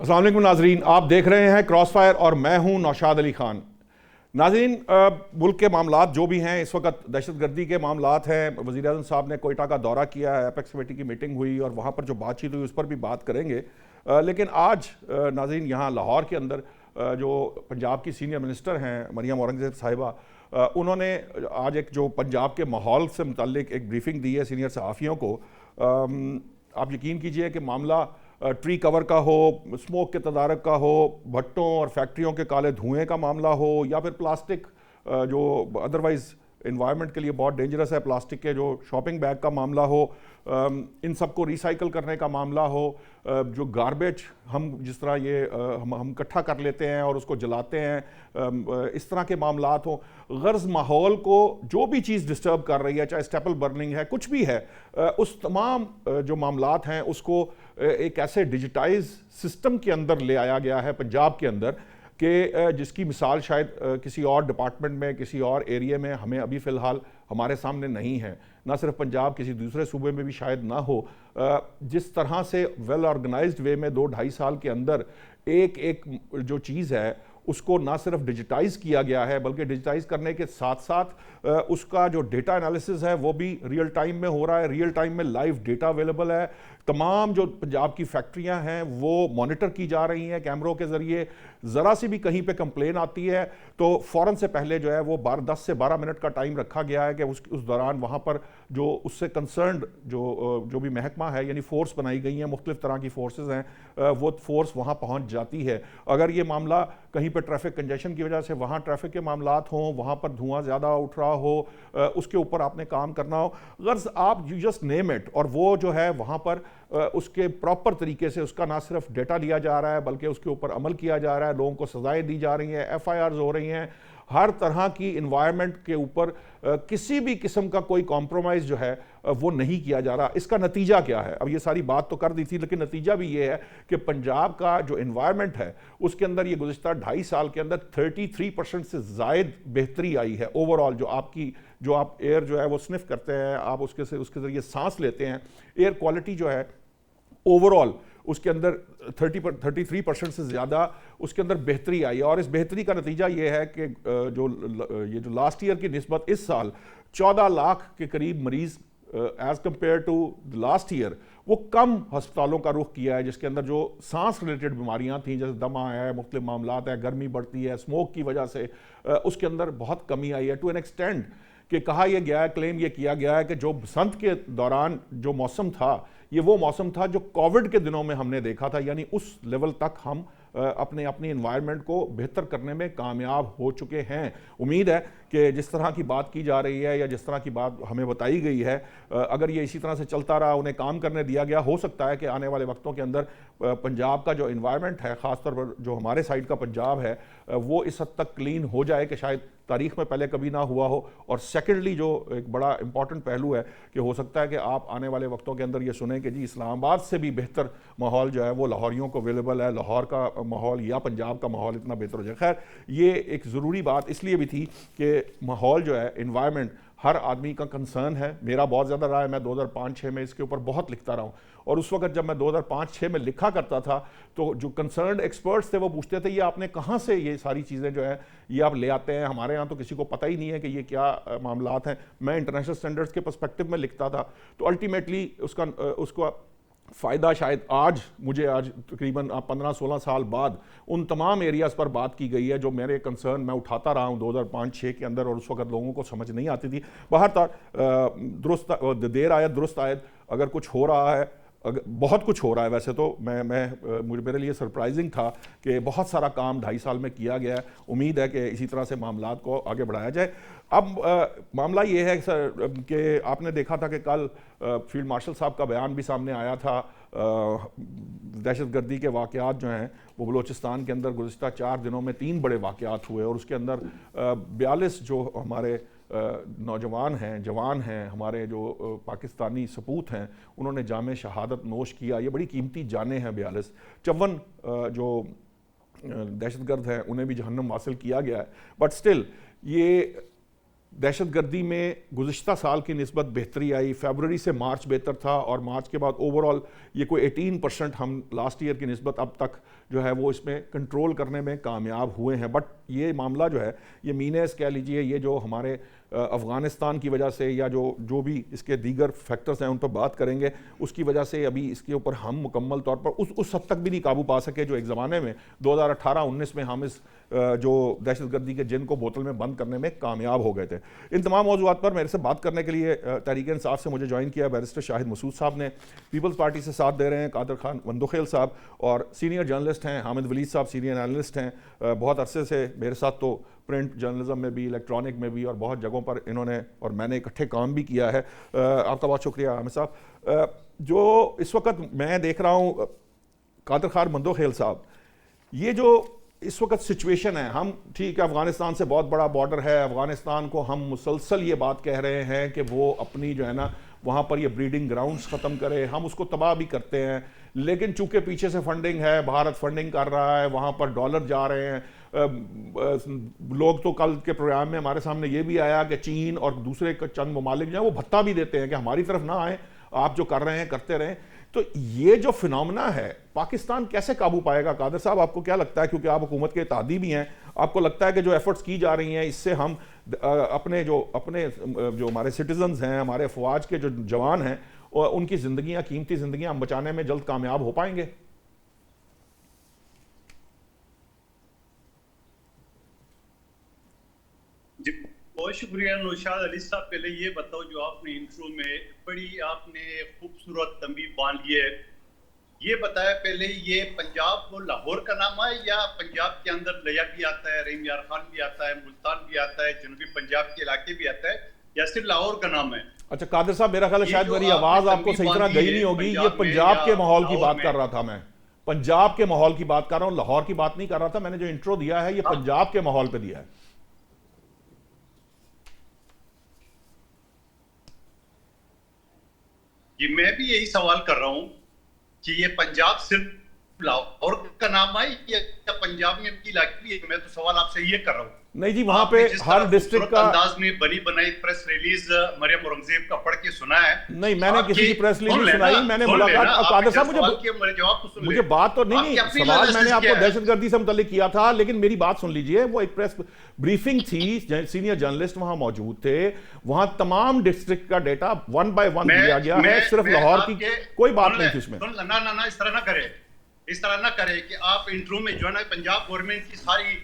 السلام علیکم ناظرین، آپ دیکھ رہے ہیں کراس فائر اور میں ہوں نوشاد علی خان۔ ناظرین، ملک کے معاملات جو بھی ہیں اس وقت دہشت گردی کے معاملات ہیں۔ وزیر اعظم صاحب نے کوئٹہ کا دورہ کیا ہے، ایپیکس کمیٹی کی میٹنگ ہوئی اور وہاں پر جو بات چیت ہوئی اس پر بھی بات کریں گے۔ لیکن آج ناظرین یہاں لاہور کے اندر جو پنجاب کی سینئر منسٹر ہیں مریم اورنگزیب صاحبہ، انہوں نے آج ایک جو پنجاب کے ماحول سے متعلق ایک بریفنگ دی ہے سینئر صحافیوں کو۔ آپ یقین کیجئے کہ معاملہ ٹری کور کا ہو، اسموک کے تدارک کا ہو، بھٹوں اور فیکٹریوں کے کالے دھوئیں کا معاملہ ہو، یا پھر پلاسٹک جو ادروائز انوائرمنٹ کے لیے بہت ڈینجرس ہے، پلاسٹک کے جو شاپنگ بیگ کا معاملہ ہو، ان سب کو ریسائیکل کرنے کا معاملہ ہو، جو گاربیج ہم جس طرح یہ ہم اکٹھا کر لیتے ہیں اور اس کو جلاتے ہیں، اس طرح کے معاملات ہوں۔ غرض ماحول کو جو بھی چیز ڈسٹرب کر رہی ہے، چاہے اسٹیپل برننگ ہے، کچھ بھی ہے، اس تمام جو معاملات ہیں اس کو ایک ایسے ڈیجیٹائز سسٹم کے اندر لے آیا گیا ہے پنجاب کے اندر کہ جس کی مثال شاید کسی اور ڈپارٹمنٹ میں، کسی اور ایریے میں ہمیں ابھی فی الحال ہمارے سامنے نہیں ہے، نہ صرف پنجاب، کسی دوسرے صوبے میں بھی شاید نہ ہو۔ جس طرح سے ویل آرگنائزڈ وے میں 2-2.5 سال کے اندر ایک جو چیز ہے اس کو نہ صرف ڈیجیٹائز کیا گیا ہے بلکہ ڈیجیٹائز کرنے کے ساتھ ساتھ اس کا جو ڈیٹا انالیسز ہے وہ بھی ریئل ٹائم میں ہو رہا ہے، ریئل ٹائم میں لائیو ڈیٹا اویلیبل ہے۔ تمام جو پنجاب کی فیکٹریاں ہیں وہ مانیٹر کی جا رہی ہیں کیمروں کے ذریعے۔ ذرا سی بھی کہیں پہ کمپلین آتی ہے تو فوراً سے پہلے جو ہے وہ 10 سے 12 منٹ کا ٹائم رکھا گیا ہے کہ اس دوران وہاں پر جو اس سے کنسرنڈ جو بھی محکمہ ہے، یعنی فورس بنائی گئی ہیں، مختلف طرح کی فورسز ہیں، وہ فورس وہاں پہنچ جاتی ہے۔ اگر یہ معاملہ کہیں پہ ٹریفک کنجیشن کی وجہ سے وہاں ٹریفک کے معاملات ہوں، وہاں پر دھواں زیادہ اٹھ رہا ہو، اس کے اوپر آپ نے کام کرنا ہو، غرض آپ یو جسٹ نیم اٹ، اور وہ جو ہے وہاں پر اس کے پراپر طریقے سے اس کا نہ صرف ڈیٹا لیا جا رہا ہے بلکہ اس کے اوپر عمل کیا جا رہا ہے، لوگوں کو سزائیں دی جا رہی ہیں، ایف آئی آرز ہو رہی ہیں، ہر طرح کی انوائرمنٹ کے اوپر کسی بھی قسم کا کوئی کمپرومائز جو ہے وہ نہیں کیا جا رہا۔ اس کا نتیجہ کیا ہے؟ اب یہ ساری بات تو کر دی تھی لیکن نتیجہ بھی یہ ہے کہ پنجاب کا جو انوائرمنٹ ہے اس کے اندر یہ گزشتہ 2.5 سال کے اندر 33% سے زائد بہتری آئی ہے۔ اوورآل جو آپ ایئر جو ہے وہ سنف کرتے ہیں، آپ اس کے ذریعے سانس لیتے ہیں، ایئر کوالٹی جو ہے اوورآل اس کے اندر 33% سے زیادہ اس کے اندر بہتری آئی ہے۔ اور اس بہتری کا نتیجہ یہ ہے کہ جو لاسٹ ایئر کی نسبت اس سال 14 لاکھ کے قریب مریض as compare to last year وہ کم ہسپتالوں کا رخ کیا ہے، جس کے اندر جو سانس ریلیٹڈ بیماریاں تھیں جیسے دمہ ہے، مختلف معاملات ہیں، گرمی بڑھتی ہے، اسموک کی وجہ سے اس کے اندر بہت کمی آئی ہے ٹو این ایکسٹینڈ کہ کہا یہ گیا ہے، کلیم یہ کیا گیا ہے کہ جو بسنت کے دوران جو موسم تھا یہ وہ موسم تھا جو کووڈ کے دنوں میں ہم نے دیکھا تھا، یعنی اس لیول تک ہم اپنی انوائرمنٹ کو بہتر کرنے میں کامیاب ہو چکے ہیں۔ امید ہے کہ جس طرح کی بات کی جا رہی ہے یا جس طرح کی بات ہمیں بتائی گئی ہے، اگر یہ اسی طرح سے چلتا رہا، انہیں کام کرنے دیا گیا، ہو سکتا ہے کہ آنے والے وقتوں کے اندر پنجاب کا جو انوائرمنٹ ہے، خاص طور پر جو ہمارے سائڈ کا پنجاب ہے، وہ اس حد تک کلین ہو جائے کہ شاید تاریخ میں پہلے کبھی نہ ہوا ہو۔ اور سیکنڈلی جو ایک بڑا امپورٹنٹ پہلو ہے کہ ہو سکتا ہے کہ آپ آنے والے وقتوں کے اندر یہ سنیں کہ جی اسلام آباد سے بھی بہتر ماحول جو ہے وہ لاہوریوں کو اویلیبل ہے، لاہور کا ماحول یا پنجاب کا ماحول اتنا بہتر ہو جائے۔ خیر، یہ ایک ضروری بات اس لیے بھی تھی کہ ماحول جو ہے، انوائرمنٹ، ہر آدمی کا کنسرن ہے۔ میرا بہت زیادہ رہا ہے، میں 2005-06 میں اس کے اوپر بہت لکھتا رہا ہوں، اور اس وقت جب میں 2005-06 میں لکھا کرتا تھا تو جو کنسرنڈ ایکسپرٹس تھے وہ پوچھتے تھے یہ آپ نے کہاں سے یہ ساری چیزیں جو ہے یہ آپ لے آتے ہیں، ہمارے ہاں تو کسی کو پتہ ہی نہیں ہے کہ یہ کیا معاملات ہیں۔ میں انٹرنیشنل سٹینڈرڈز کے پرسپیکٹو میں لکھتا تھا، تو الٹیمیٹلی اس کا فائدہ شاید مجھے آج تقریباً 15-16 سال بعد ان تمام ایریاز پر بات کی گئی ہے جو میرے کنسرن میں اٹھاتا رہا ہوں 2005-06 کے اندر، اور اس وقت لوگوں کو سمجھ نہیں آتی تھی۔ بہرحال درست دیر آیت درست آیت، اگر کچھ ہو رہا ہے، بہت کچھ ہو رہا ہے ویسے تو میرے لیے سرپرائزنگ تھا کہ بہت سارا کام 2.5 سال میں کیا گیا ہے۔ امید ہے کہ اسی طرح سے معاملات کو آگے بڑھایا جائے۔ اب معاملہ یہ ہے سر کہ آپ نے دیکھا تھا کہ کل فیلڈ مارشل صاحب کا بیان بھی سامنے آیا تھا۔ دہشت گردی کے واقعات جو ہیں وہ بلوچستان کے اندر گزشتہ 4 دنوں میں 3 بڑے واقعات ہوئے، اور اس کے اندر 42 جو ہمارے نوجوان ہیں، جوان ہیں، ہمارے جو پاکستانی سپوت ہیں، انہوں نے جام شہادت نوش کیا۔ یہ بڑی قیمتی جانیں ہیں 42۔ 54 جو دہشت گرد ہیں انہیں بھی جہنم واصل کیا گیا ہے، بٹ سٹل یہ دہشت گردی میں گزشتہ سال کی نسبت بہتری آئی. فیبرری سے مارچ بہتر تھا اور مارچ کے بعد اوورال یہ کوئی 18% ہم لاسٹ ایئر کی نسبت اب تک جو ہے وہ اس میں کنٹرول کرنے میں کامیاب ہوئے ہیں. بٹ یہ معاملہ جو ہے یہ مینیز کہہ لیجئے, یہ جو ہمارے افغانستان کی وجہ سے یا جو بھی اس کے دیگر فیکٹرز ہیں ان پر بات کریں گے, اس کی وجہ سے ابھی اس کے اوپر ہم مکمل طور پر اس حد تک بھی نہیں قابو پا سکے جو ایک زمانے میں 2018-19 میں ہم اس جو دہشت گردی کے جن کو بوتل میں بند کرنے میں کامیاب ہو گئے تھے. ان تمام موضوعات پر میرے سے بات کرنے کے لیے تحریک انصاف سے مجھے جوائن کیا بیرسٹر شاہد مسعود صاحب نے. پیپلز پارٹی سے ساتھ دے رہے ہیں قادر خان وندوخیل صاحب, اور سینئر جرنلسٹ ہیں حامد ولید صاحب, سینئر اینالسٹ ہیں, بہت عرصے سے میرے ساتھ تو پرنٹ جرنلزم میں بھی, الیکٹرانک میں بھی اور بہت جگہوں پر انہوں نے اور میں نے اکٹھے کام بھی کیا ہے. آپ کا بہت شکریہ حامد صاحب. جو اس وقت میں دیکھ رہا ہوں قادر خان وندوخیل صاحب, یہ جو اس وقت سچویشن ہے, ہم ٹھیک ہے افغانستان سے بہت بڑا بارڈر ہے, افغانستان کو ہم مسلسل یہ بات کہہ رہے ہیں کہ وہ اپنی جو ہے نا وہاں پر یہ بریڈنگ گراؤنڈز ختم کرے, ہم اس کو تباہ بھی کرتے ہیں, لیکن چونکہ پیچھے سے فنڈنگ ہے, بھارت فنڈنگ کر رہا ہے, وہاں پر ڈالر جا رہے ہیں. لوگ تو کل کے پروگرام میں ہمارے سامنے یہ بھی آیا کہ چین اور دوسرے چند ممالک جو ہیں وہ بھتہ بھی دیتے ہیں کہ ہماری طرف نہ آئیں, آپ جو کر رہے ہیں کرتے رہیں. تو یہ جو فنامنا ہے پاکستان کیسے قابو پائے گا قادر صاحب, آپ کو کیا لگتا ہے, کیونکہ آپ حکومت کے اتحادی بھی ہیں, آپ کو لگتا ہے کہ جو ایفرٹس کی جا رہی ہیں اس سے ہم اپنے جو ہمارے سٹیزنز ہیں, ہمارے افواج کے جو جوان ہیں, ان کی زندگیاں, قیمتی زندگیاں ہم بچانے میں جلد کامیاب ہو پائیں گے؟ جی بہت شکریہ نوشاد علی صاحب. پہلے یہ بتاؤ, جو آپ نے انٹرو میں بڑی آپ نے خوبصورت تنبیہ باندھ لی ہے, یہ بتایا پہلے یہ پنجاب وہ لاہور کا نام ہے یا پنجاب کے اندر لیا بھی آتا ہے, رحیم یار خان بھی آتا ہے, ملتان بھی آتا ہے, جنوبی پنجاب کے علاقے بھی آتا ہے, یا صرف لاہور کا نام ہے؟ اچھا قادر صاحب, میرا خیال ہے شاید میری آواز آپ کو صحیح طرح گئی نہیں ہوگی. یہ پنجاب کے ماحول کی بات کر رہا تھا, میں پنجاب کے ماحول کی بات کر رہا ہوں, لاہور کی بات نہیں کر رہا تھا. میں نے جو انٹرو دیا ہے یہ پنجاب کے ماحول پہ دیا ہے. یہ میں بھی یہی سوال کر رہا ہوں کہ یہ پنجاب صرف لاہور کا نام ہے یا پنجاب میں بھی علاقے بھی ہے؟ میں تو سوال آپ سے یہ کر رہا ہوں. نہیں جی, وہاں پہ ہر ڈسٹرکٹ کا انداز میں بنی بنائی پریس ریلیز مریم اورنگزیب کا پڑھ کے سنا ہے. نہیں, میں نے کسی کی پریس ریلیز نہیں سنائی, میں نے ملاقات. قادر صاحب مجھے بات تو نہیں, سوال میں نے آپ کو دہشت گردی سے متعلق کیا تھا, لیکن میری بات سن لیجئے. وہ ایک پریس بریفنگ تھی, سینئر جرنلسٹ وہاں موجود تھے, وہاں تمام ڈسٹرکٹ کا ڈیٹا 1 by 1 دیا گیا ہے, صرف لاہور کی کوئی بات نہیں تھی اس میں. نہ اس طرح نہ کرے, اس طرح نہ کرے کہ آپ انٹرو میں جو ہے نا پنجاب گورنمنٹ کی ساری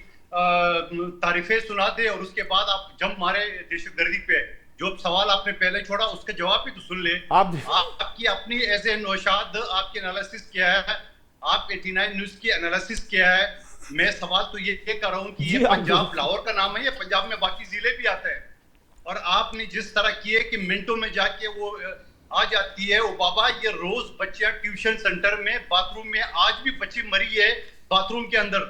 تعریفیں سنا دے اور اس کے بعد آپ جم مارے دہشت گردی پہ. جو سوال آپ نے پہلے چھوڑا اس کا جواب بھی تو سن لے. آپ کی اپنی ایز اے نوشاد آپ کی انالیسس کیا ہے, آپ 89 نیوز کی انالیسس کیا ہے. میں سوال تو یہ کر رہا ہوں کہ یہ پنجاب لاہور کا نام ہے یا پنجاب میں باقی ضلع بھی آتے ہیں؟ اور آپ نے جس طرح کیے کہ منٹوں میں جا کے وہ آ جاتی ہے, وہ بابا یہ روز بچہ ٹیوشن سینٹر میں باتھ روم میں, آج بھی بچی مری ہے باتھ روم کے اندر,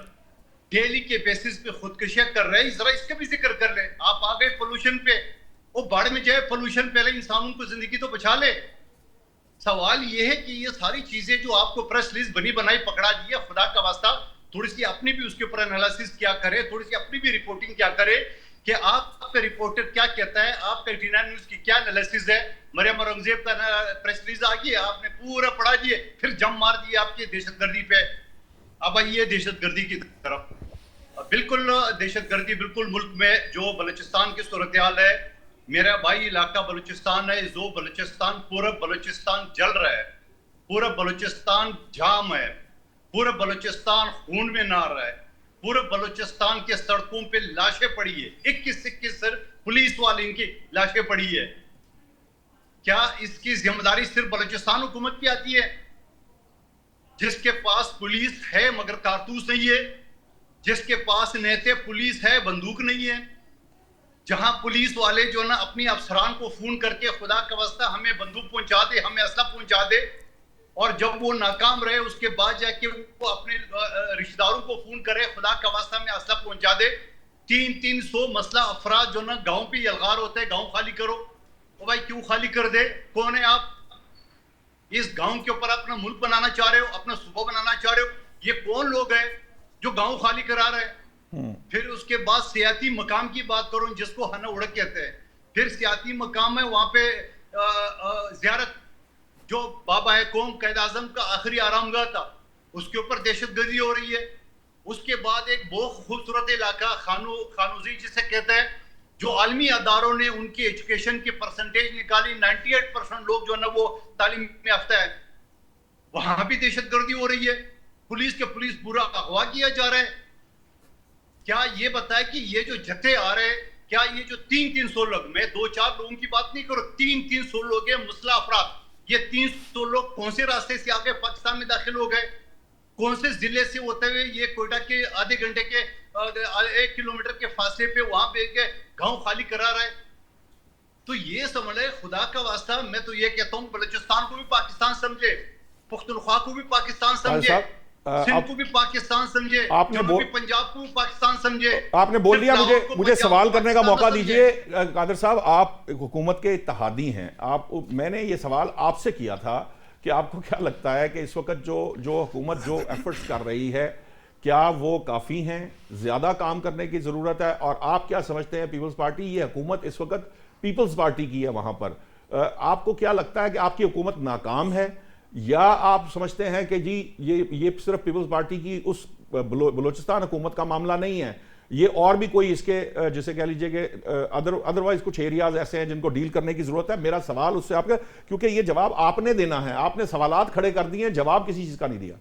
ڈیلی کے بیسس پہ خودکشیاں کر رہے ہیں. ذرا اس کا بھی ذکر کر لیں. آپ آ گئے پولوشن پہ, وہ باڑ میں جائے پولوشن, پہلے انسانوں کو زندگی تو بچا لے. سوال یہ ہے کہ یہ ساری چیزیں جو آپ کو پریس ریلیز بنی بنائی پکڑا دی ہے, خدا کا واسطہ تھوڑی سی اپنی بھی اس کے اوپر انالیسس کیا کرے, تھوڑی سی اپنی بھی رپورٹنگ کیا کرے کہ آپ کا رپورٹر کیا کہتا ہے, آپ کا 89 نیوز کی کیا انالیسس ہے. مریم اورنگزیب کا پریس ریلیز آ گئی, آپ نے پورا پڑھا دیے, پھر جم مار دیے آپ کی دہشت گردی پہ. اب آئیے دہشت گردی کی طرف. بالکل دہشت گردی بالکل ملک میں جو بلوچستان کی صورتحال ہے, میرا بھائی علاقہ بلوچستان ہے, جو بلوچستان پورا بلوچستان جل رہا ہے, پورا بلوچستان جام ہے, پورا بلوچستان خون میں نہا رہا ہے, پورے بلوچستان کے سڑکوں پہ لاشیں پڑی ہے, 21 پولیس والے ان کی لاشیں پڑی ہے. کیا اس کی ذمہ داری صرف بلوچستان حکومت کی آتی ہے, جس کے پاس پولیس ہے مگر کارتوس نہیں ہے, جس کے پاس نیتے پولیس ہے بندوق نہیں ہے, جہاں پولیس والے جو نا اپنی افسران کو فون کر کے خدا کا واسطہ ہمیں بندوق پہنچا دے, ہمیں اسلحہ پہنچا دے, اور جب وہ ناکام رہے اس کے بعد جا کے وہ اپنے رشتہ داروں کو فون کرے, خدا کا واسطہ ہمیں اسلحہ پہنچا دے. 300 مسلح افراد جو نا گاؤں پہ یلغار ہوتے ہیں, گاؤں خالی کرو. او بھائی کیوں خالی کر دے, کون ہے آپ؟ اس گاؤں کے اوپر اپنا ملک بنانا چاہ رہے ہو, اپنا صوبہ بنانا چاہ رہے ہو, یہ کون لوگ ہیں جو گاؤں خالی کرا رہے ہیں؟ پھر اس کے بعد سیاتی مقام کی بات کروں جس کو ہنا اڑک کہتے ہیں. پھر سیاتی مقام ہے وہاں پہ زیارت جو بابا قوم قائد اعظم کا آخری آرام گاہ تھا اس کے اوپر دہشت گردی ہو رہی ہے. اس کے بعد ایک بہت خوبصورت علاقہ خانوزی جسے کہتے ہیں جو عالمی اداروں نے ان کی ایجوکیشن کی پرسنٹیج نکالی 98% لوگ جو ہے نا وہ تعلیم یافتہ ہے, وہاں بھی دہشت گردی ہو رہی ہے. پولیس پورا اغوا کیا جا رہا ہے. کیا یہ بتائے کہ یہ جو جتھے آ رہے ہیں کیا یہ جو 300 لوگ, میں 2-4 لوگوں کی بات نہیں کروں, 300 لوگ ہیں مسلح افراد, یہ 300 لوگ کون سے راستے سے آگے پاکستان میں داخل ہو گئے, کون سے ضلع سے ہوتے ہوئے یہ کوئٹہ کے آدھے گھنٹے کے 1 کلومیٹر کے فاصلے پہ وہاں پہ گاؤں خالی کرا رہا ہے. تو یہ سمجھ لے خدا کا واسطہ, میں تو یہ کہتا ہوں بلوچستان کو بھی پاکستان سمجھے, پختونخوا کو بھی پاکستان سمجھے, سندھ کو بھی پاکستان سمجھے, پنجاب کو بھی پاکستان سمجھے. آپ نے بول دیا, مجھے سوال کرنے کا موقع دیجئے. قادر صاحب آپ حکومت کے اتحادی ہیں, میں نے یہ سوال آپ سے کیا تھا کہ آپ کو کیا لگتا ہے کہ اس وقت جو حکومت جو ایفرٹس کر رہی ہے کیا وہ کافی ہیں, زیادہ کام کرنے کی ضرورت ہے, اور آپ کیا سمجھتے ہیں پیپلز پارٹی, یہ حکومت اس وقت پیپلز پارٹی کی ہے وہاں پر, آپ کو کیا لگتا ہے کہ آپ کی حکومت ناکام ہے, یا آپ سمجھتے ہیں کہ جی یہ صرف پیپلز پارٹی کی اس بلوچستان حکومت کا معاملہ نہیں ہے, یہ اور بھی کوئی اس کے جسے کہہ لیجئے کہ ادروائز کچھ ایریاز ایسے ہیں جن کو ڈیل کرنے کی ضرورت ہے. میرا سوال اس سے آپ کا, کیونکہ یہ جواب آپ نے دینا ہے, آپ نے سوالات کھڑے کر دیے ہیں, جواب کسی چیز کا نہیں دیا.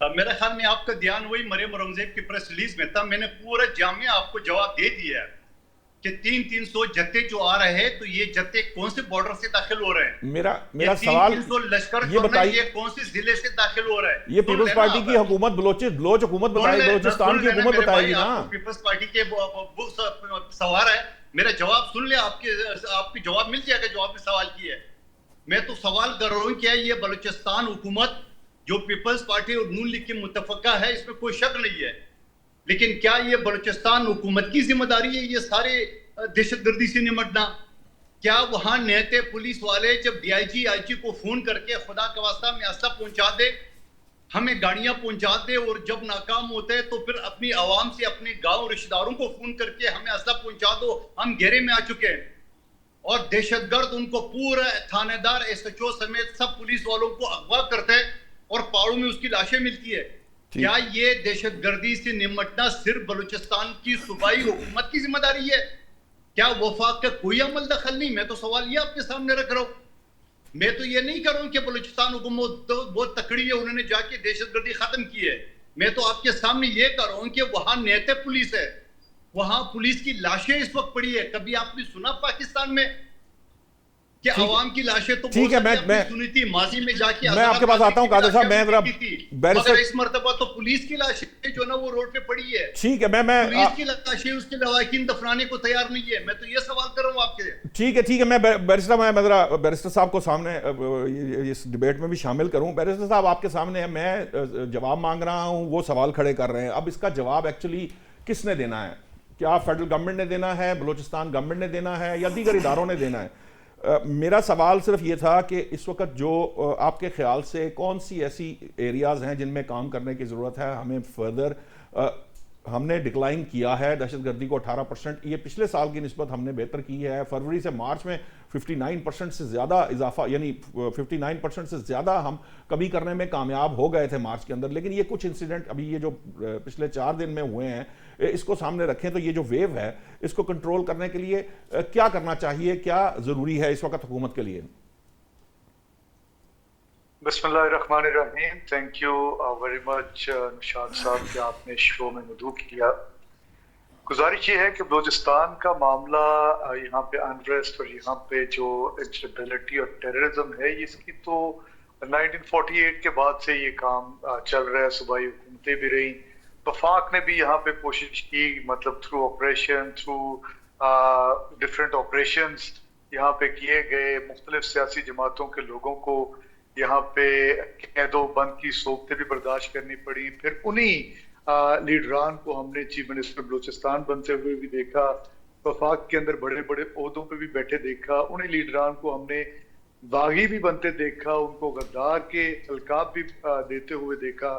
میرے خیال میں آپ کا دھیان وہی مریم اورنگزیب کی پریس ریلیز میں تھا, میں نے پورا جامع آپ کو جواب دے دیا ہے کہ 300 جتھے جو آ رہے ہیں تو یہ جتھے کون سے بارڈر سے داخل ہو رہے ہیں, میرا سوال 300 لشکر جو ہے یہ کون سے ضلع سے داخل ہو رہا ہے. یہ پیپلز پارٹی کی حکومت بلوچ حکومت بتائے, بلوچستان کی حکومت بتائے گی نا. پیپلز پارٹی کے سوار ہے, میرا جواب سن لے, آپ کی جواب مل جائے گا جو آپ نے سوال کیا ہے. میں تو سوال کر رہا ہوں کیا یہ بلوچستان حکومت جو پیپلز پارٹی اور نون لیگ کی متفقہ ہے اس میں کوئی شک نہیں ہے, لیکن کیا یہ بلوچستان حکومت کی ذمہ داری ہے یہ سارے دہشت گردی سے نمٹنا؟ کیا وہاں نیتے پولیس والے جب ڈی آئی جی کو فون کر کے خدا کا واسطہ ہمیں اسلحہ پہنچا دے, ہمیں گاڑیاں پہنچا دے, اور جب ناکام ہوتے ہیں تو پھر اپنی عوام سے اپنے گاؤں رشتہ داروں کو فون کر کے ہمیں اسلحہ پہنچا دو, ہم گھیرے میں آ چکے ہیں, اور دہشت گرد ان کو پورا تھانے دار ایس ایچ او سمیت سب پولیس والوں کو اغوا کرتے ہیں اور پہاڑوں میں اس کی لاشیں ملتی ہے. کیا یہ دہشت گردی سے نمٹنا صرف بلوچستان کی صوبائی حکومت کی ذمہ داری ہے؟ کیا وفاق کا کوئی عمل دخل نہیں؟ میں تو سوال یہ آپ کے سامنے رکھ رہا ہوں. میں تو یہ نہیں کر رہا ہوں کہ بلوچستان حکومت بہت تکڑی ہے, انہوں نے جا کے دہشت گردی ختم کی ہے. میں تو آپ کے سامنے یہ کر رہا ہوں کہ وہاں نیتے پولیس ہے, وہاں پولیس کی لاشیں اس وقت پڑی ہے. کبھی آپ نے سنا پاکستان میں کہ عوام کی لاشیں تو ٹھیک ہے, میں سنی تھی ماضی میں جا کے, میں آپ کے پاس آتا ہوں قادر صاحب, میں مگر اس مرتبہ تو پولیس کی لاشیں جو نا وہ روڈ پہ پڑی ہے. ٹھیک ہے, میں پولیس کی لاشیں اس کے لواحقین دفنانے کو تیار نہیں ہے. میں تو یہ سوال کر رہا ہوں آپ کے. ٹھیک ہے, میں بیرسٹر صاحب کو سامنے اس ڈیبیٹ میں بھی شامل کروں. بیرسٹر صاحب آپ کے سامنے میں جواب مانگ رہا ہوں, وہ سوال کھڑے کر رہے ہیں. اب اس کا جواب ایکچولی کس نے دینا ہے؟ کیا فیڈرل گورنمنٹ نے دینا ہے, بلوچستان گورنمنٹ نے دینا ہے, یا دیگر اداروں نے دینا ہے؟ میرا سوال صرف یہ تھا کہ اس وقت جو آپ کے خیال سے کون سی ایسی ایریاز ہیں جن میں کام کرنے کی ضرورت ہے, ہمیں فردر ہم نے ڈکلائن کیا ہے دہشت گردی کو 18%, یہ پچھلے سال کی نسبت ہم نے بہتر کی ہے. فروری سے مارچ میں 59% سے زیادہ اضافہ, یعنی 59% سے زیادہ ہم کمی کرنے میں کامیاب ہو گئے تھے مارچ کے اندر. لیکن یہ کچھ انسیڈنٹ ابھی یہ جو پچھلے 4 دن میں ہوئے ہیں اس کو سامنے رکھیں تو یہ جو ویو ہے اس کو کنٹرول کرنے کے لیے کیا کرنا چاہیے, کیا ضروری ہے اس وقت حکومت کے لیے؟ بسم اللہ الرحمن الرحیم. تھینک یو ویری مچ نشاد صاحب کہ آپ نے شو میں مدعو کیا. گزارش یہ ہے کہ بلوچستان کا معاملہ یہاں پہ انریسٹ اور یہاں پہ جو انسٹیبلٹی اور ٹیررزم ہے اس کی تو 1948 کے بعد سے یہ کام چل رہا ہے. صوبائی حکومتیں بھی رہیں, وفاق نے بھی یہاں پہ کوشش کی, مطلب through operation, through different operations یہاں پہ کیے گئے. مختلف سیاسی جماعتوں کے لوگوں کو یہاں پہ قید و بند کی صورتیں بھی برداشت کرنی پڑی. پھر انہی لیڈران کو ہم نے چیف منسٹر بلوچستان بنتے ہوئے بھی دیکھا, وفاق کے اندر بڑے بڑے عہدوں پہ بھی بیٹھے دیکھا. انہی لیڈران کو ہم نے باغی بھی بنتے دیکھا, ان کو غدار کے القاب بھی دیتے ہوئے دیکھا.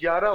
11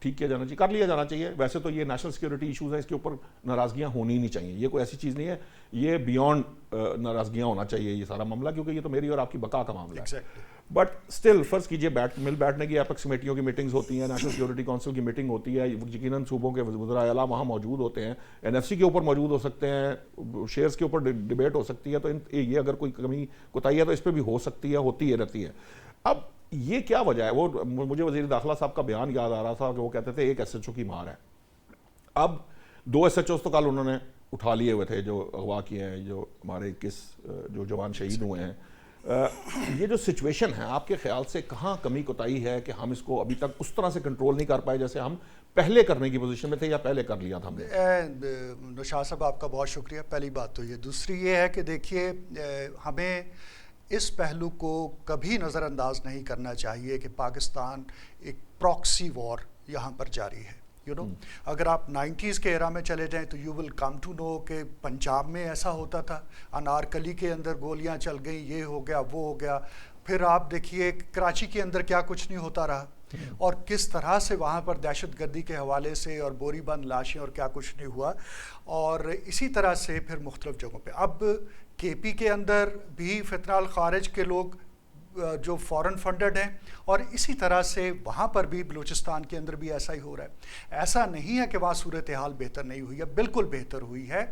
ٹھیک کیا جانا چاہیے، کر لیا جانا چاہیے. ویسے تو یہ نیشنل سیکورٹی ایشوز ہیں، اس کے اوپر ناراضگیاں ہونی نہیں چاہیے. یہ کوئی ایسی چیز نہیں ہے، یہ بیونڈ ناراضگیاں ہونا چاہیے یہ سارا معاملہ، کیونکہ یہ تو میری اور آپ کی بقا کا معاملہ ہے. بٹ اسٹل فرض کیجیے بیٹھنے کی ایپیکس کمیٹیوں کی میٹنگز ہوتی ہیں، نیشنل سیکورٹی کونسل کی میٹنگ ہوتی ہے، یقیناً صوبوں کے وزراء اعلیٰ وہاں موجود ہوتے ہیں، NFC کے اوپر موجود ہو سکتے ہیں، شیئرز کے اوپر ڈیبیٹ ہو سکتی ہے. تو یہ اگر کوئی کمی کوتاہی ہے تو اس پہ بھی ہو سکتی ہے، ہوتی ہے رہتی ہے. اب یہ کیا وجہ ہے؟ وہ مجھے وزیر داخلہ صاحب کا بیان یاد آ رہا تھا کہ وہ کہتے تھے ایک SHO کی مار ہے. اب 2 SHOs تو کل انہوں نے اٹھا لیے ہوئے تھے جو اغوا کیے ہیں، جو ہمارے 21 جو جوان شہید ہوئے ہیں. یہ جو سچویشن ہے آپ کے خیال سے کہاں کمی کوتاہی ہے کہ ہم اس کو ابھی تک اس طرح سے کنٹرول نہیں کر پائے جیسے ہم پہلے کرنے کی پوزیشن میں تھے یا پہلے کر لیا تھا ہم نے؟ نوشاد صاحب آپ کا بہت شکریہ. پہلی بات تو یہ. دوسری یہ ہے کہ دیکھیے ہمیں اس پہلو کو کبھی نظر انداز نہیں کرنا چاہیے کہ پاکستان ایک پراکسی وار یہاں پر جاری ہے. اگر آپ 90s کے ایرا میں چلے جائیں تو you will come to know کہ پنجاب میں ایسا ہوتا تھا، انارکلی کے اندر گولیاں چل گئیں، یہ ہو گیا وہ ہو گیا. پھر آپ دیکھیے کراچی کے اندر کیا کچھ نہیں ہوتا رہا، اور کس طرح سے وہاں پر دہشت گردی کے حوالے سے اور بوری بند لاشیں اور کیا کچھ نہیں ہوا. اور اسی طرح سے پھر مختلف جگہوں پہ اب KP کے اندر بھی فتنہ الخارج کے لوگ جو فورن فنڈڈ ہیں، اور اسی طرح سے وہاں پر بھی بلوچستان کے اندر بھی ایسا ہی ہو رہا ہے. ایسا نہیں ہے کہ وہاں صورتحال بہتر نہیں ہوئی ہے، بالکل بہتر ہوئی ہے.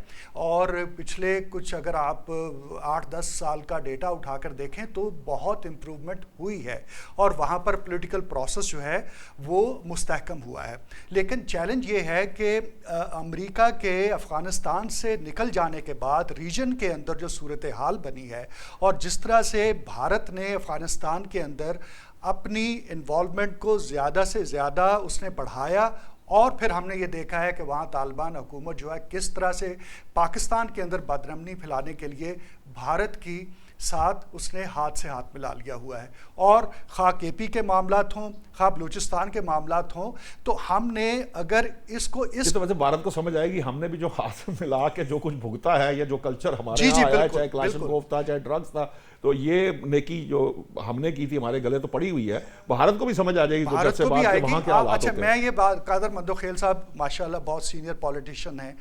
اور پچھلے کچھ اگر آپ 8-10 سال کا ڈیٹا اٹھا کر دیکھیں تو بہت امپرومنٹ ہوئی ہے، اور وہاں پر پولیٹیکل پروسیس جو ہے وہ مستحکم ہوا ہے. لیکن چیلنج یہ ہے کہ امریکہ کے افغانستان سے نکل جانے کے بعد ریجن کے اندر جو صورتحال بنی ہے، اور جس طرح سے بھارت نے افغانستان کے اندر اپنی انوالومنٹ کو زیادہ سے زیادہ اس نے بڑھایا، اور پھر ہم نے یہ دیکھا ہے کہ وہاں طالبان حکومت جو ہے کس طرح سے پاکستان کے اندر بدنمنی پھیلانے کے لیے بھارت کی ساتھ اس نے ہاتھ سے ہاتھ ملا لیا ہوا ہے. اور خواہ KP کے معاملات ہوں، خواہ بلوچستان کے معاملات ہوں، تو ہم نے اگر اس کو تو ویسے بھارت کو سمجھ آئے گی ہم نے بھی جو ہاتھ ملا کے جو کچھ بھگتا ہے یا جو کلچر ہمارے یہاں آیا ہے، چاہے کلاشنکوف تھا چاہے ڈرگز تھا، تو یہ نیکی جو ہم نے کی تھی ہمارے گلے تو پڑی ہوئی ہے. بھارت کو بھی سمجھ آ جائے گی بھارت کو بھی آئے گی. اچھا میں یہ بات قادر مندوخیل صاحب ماشاءاللہ بہت سینئر پولیٹیشین ہیں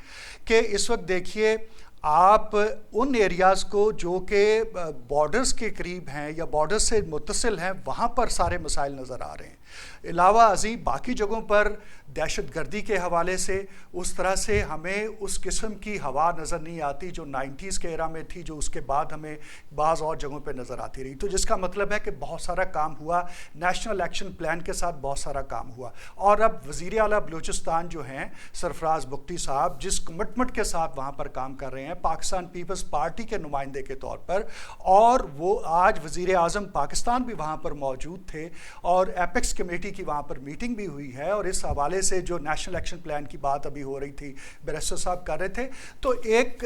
کہ اس وقت دیکھیے آپ ان ایریاز کو جو کہ بارڈرز کے قریب ہیں یا بارڈرز سے متصل ہیں وہاں پر سارے مسائل نظر آ رہے ہیں. علاوہ ازیں باقی جگہوں پر دہشت گردی کے حوالے سے اس طرح سے ہمیں اس قسم کی ہوا نظر نہیں آتی جو 90s کے ایرا میں تھی، جو اس کے بعد ہمیں بعض اور جگہوں پہ نظر آتی رہی. تو جس کا مطلب ہے کہ بہت سارا کام ہوا، نیشنل ایکشن پلان کے ساتھ بہت سارا کام ہوا. اور اب وزیر اعلیٰ بلوچستان جو ہیں سرفراز بگٹی صاحب جس کمٹمنٹ کے ساتھ وہاں پر کام کر رہے ہیں پاکستان پیپلز پارٹی کے نمائندے کے طور پر، اور وہ آج وزیر اعظم پاکستان بھی وہاں پر موجود تھے، اور ایپیکس کمیٹی کی وہاں پر میٹنگ بھی ہوئی ہے. اور اس حوالے سے جو نیشنل ایکشن پلان کی بات ابھی ہو رہی تھی بیرسٹر صاحب کر رہے تھے، تو ایک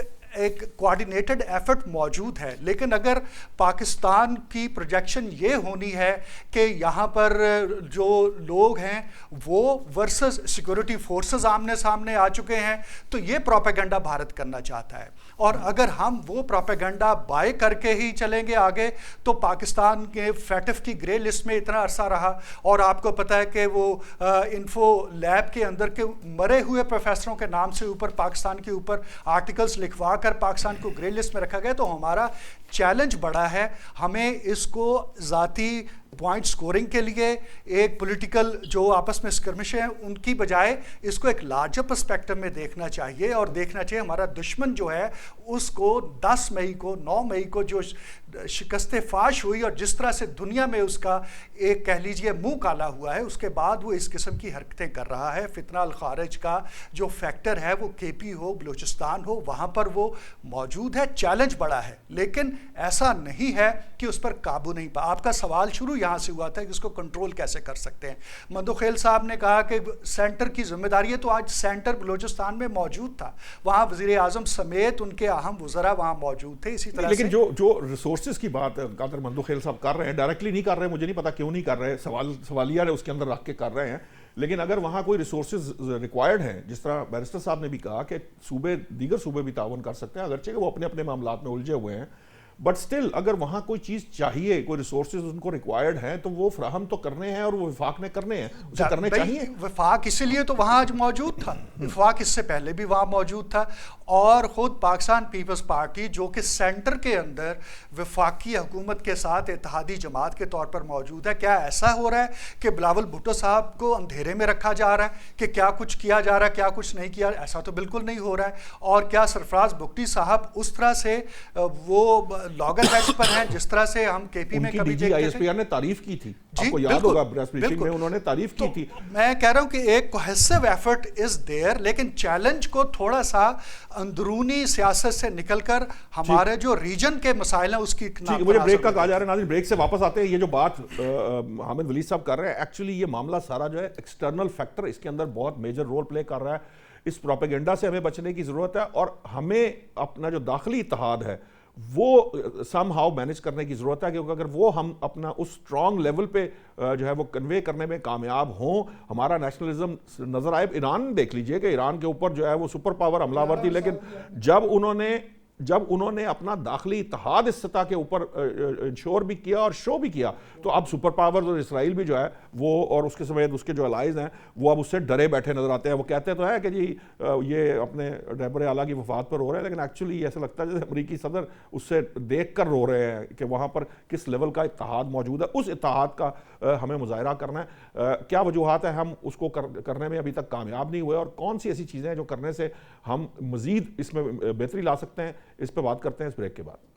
کوارڈینیٹڈ ایفرٹ موجود ہے. لیکن اگر پاکستان کی پروجیکشن یہ ہونی ہے کہ یہاں پر جو لوگ ہیں وہ ورسز سیکورٹی فورسز آمنے سامنے آ چکے ہیں، تو یہ پروپیگنڈا بھارت کرنا چاہتا ہے. اور اگر ہم وہ پروپیگنڈا بائی کر کے ہی چلیں گے آگے تو پاکستان کے فیٹف کی گرے لسٹ میں اتنا عرصہ رہا. اور آپ کو پتہ ہے کہ وہ انفو لیب کے اندر کے مرے ہوئے پروفیسروں کے نام سے اوپر پاکستان کے اوپر آرٹیکلز لکھوا کر پاکستان کو گرے لسٹ میں رکھا گیا. تو ہمارا چیلنج بڑا ہے، ہمیں اس کو ذاتی پوائنٹ سکورنگ کے لیے ایک پولیٹیکل جو آپس میں اسکرمشیں ہیں ان کی بجائے اس کو ایک لارجر پرسپیکٹو میں دیکھنا چاہیے. اور دیکھنا چاہیے ہمارا دشمن جو ہے اس کو 10 مئی کو 9 مئی کو جو شکست فاش ہوئی اور جس طرح سے دنیا میں اس کا ایک کہہ لیجئے منہ کالا ہوا ہے، اس کے بعد وہ اس قسم کی حرکتیں کر رہا ہے. فتنہ الخارج کا جو فیکٹر ہے وہ KP ہو بلوچستان ہو وہاں پر وہ موجود ہے. چیلنج بڑا ہے لیکن ایسا نہیں ہے کہ اس پر قابو نہیں پا. آپ کا سوال شروع یہاں سے ہوا تھا کہ اس کو کنٹرول کیسے کر سکتے ہیں. مندوخیل صاحب نے کہا کہ سینٹر کی ذمہ داری ہے، تو آج سینٹر بلوچستان میں موجود تھا، وہاں وزیر اعظم سمیت ان کے اہم وزراء وہاں موجود تھے. اسی طرح لیکن جو ریسورسز کی بات قادر مندوخیل صاحب کر رہے ہیں ڈائریکٹلی نہیں کر رہے، مجھے نہیں پتا کیوں نہیں کر رہے، سوالیہ اس کے اندر رکھ کے کر رہے ہیں. لیکن اگر وہاں کوئی ریسورسز ریکوائرڈ ہیں، جس طرح بیرسٹر صاحب نے بھی کہا کہ دیگر صوبے بھی تعاون کر سکتے ہیں، اگرچہ کہ وہ اپنے اپنے معاملات میں الجھے ہوئے ہیں، بٹ سٹل اگر وہاں کوئی چیز چاہیے, کوئی ریسورسز ان کو ریکوائرڈ ہیں تو وہ فراہم تو کرنے ہیں, اور وہ وفاق نے کرنے ہیں, اسے کرنے چاہیے. وفاق اسی لیے تو وہاں آج موجود تھا, وفاق اس سے پہلے بھی وہاں موجود تھا, اور خود پاکستان پیپلز پارٹی جو کہ سینٹر کے اندر وفاقی حکومت کے ساتھ اتحادی جماعت کے طور پر موجود ہے. کیا ایسا ہو رہا ہے کہ بلاول بھٹو صاحب کو اندھیرے میں رکھا جا رہا ہے کہ کیا کچھ کیا جا رہا ہے, کیا کچھ نہیں کیا؟ ایسا تو بالکل نہیں ہو رہا ہے. اور کیا سرفراز بگٹی صاحب اس طرح سے وہ لاگر ہیڈ پر ہیں جس طرح سے ہم کے پی میں کبھی دیکھتے تھے؟ نے تعریف کی تھی, آپ کو یاد ہوگا پریس بریفنگ میں انہوں نے تعریف کی تھی. میں کہہ رہا ہوں کہ ایک کوہیسو ایفرٹ از دیئر, لیکن چیلنج کو تھوڑا سا اندرونی سیاست سے نکل کر ہمارے جو ریجن کے مسائل ہیں اس کی مجھے بریک کا کہا جا رہا ہے. ناظرین بریک سے واپس آتے ہیں. یہ جو بات حامد ولید صاحب کر رہے ہیں, ایکچولی یہ معاملہ سارا جو ہے ایکسٹرنل فیکٹر اس کے اندر بہت میجر رول پلے کر رہا ہے. اس پروپیگنڈا سے ہمیں بچنے کی ضرورت ہے, اور ہمیں اپنا جو داخلی اتحاد ہے وہ سم ہاؤ مینج کرنے کی ضرورت ہے, کیونکہ اگر وہ ہم اپنا اس اسٹرانگ لیول پہ جو ہے وہ کنوے کرنے میں کامیاب ہوں, ہمارا نیشنلزم نظر آئے. ایران دیکھ لیجئے کہ ایران کے اوپر جو ہے وہ سپر پاور حملہ آور تھی, لیکن جب انہوں نے اپنا داخلی اتحاد اس سطح کے اوپر انشور بھی کیا اور شو بھی کیا, تو اب سپر پاورز اور اسرائیل بھی جو ہے وہ, اور اس کے سمیت اس کے جو الائز ہیں, وہ اب اس سے ڈرے بیٹھے نظر آتے ہیں. وہ کہتے تو ہے کہ جی یہ اپنے رہبر اعلیٰ کی وفات پر رو رہے ہیں, لیکن ایکچولی ایسا لگتا ہے جیسے امریکی صدر اس سے دیکھ کر رو رہے ہیں کہ وہاں پر کس لیول کا اتحاد موجود ہے. اس اتحاد کا ہمیں مظاہرہ کرنا ہے. کیا وجوہات ہیں ہم اس کو کرنے میں ابھی تک کامیاب نہیں ہوئے, اور کون سی ایسی چیزیں ہیں جو کرنے سے ہم مزید اس میں بہتری لا سکتے ہیں؟ اس پہ بات کرتے ہیں اس بریک کے بعد.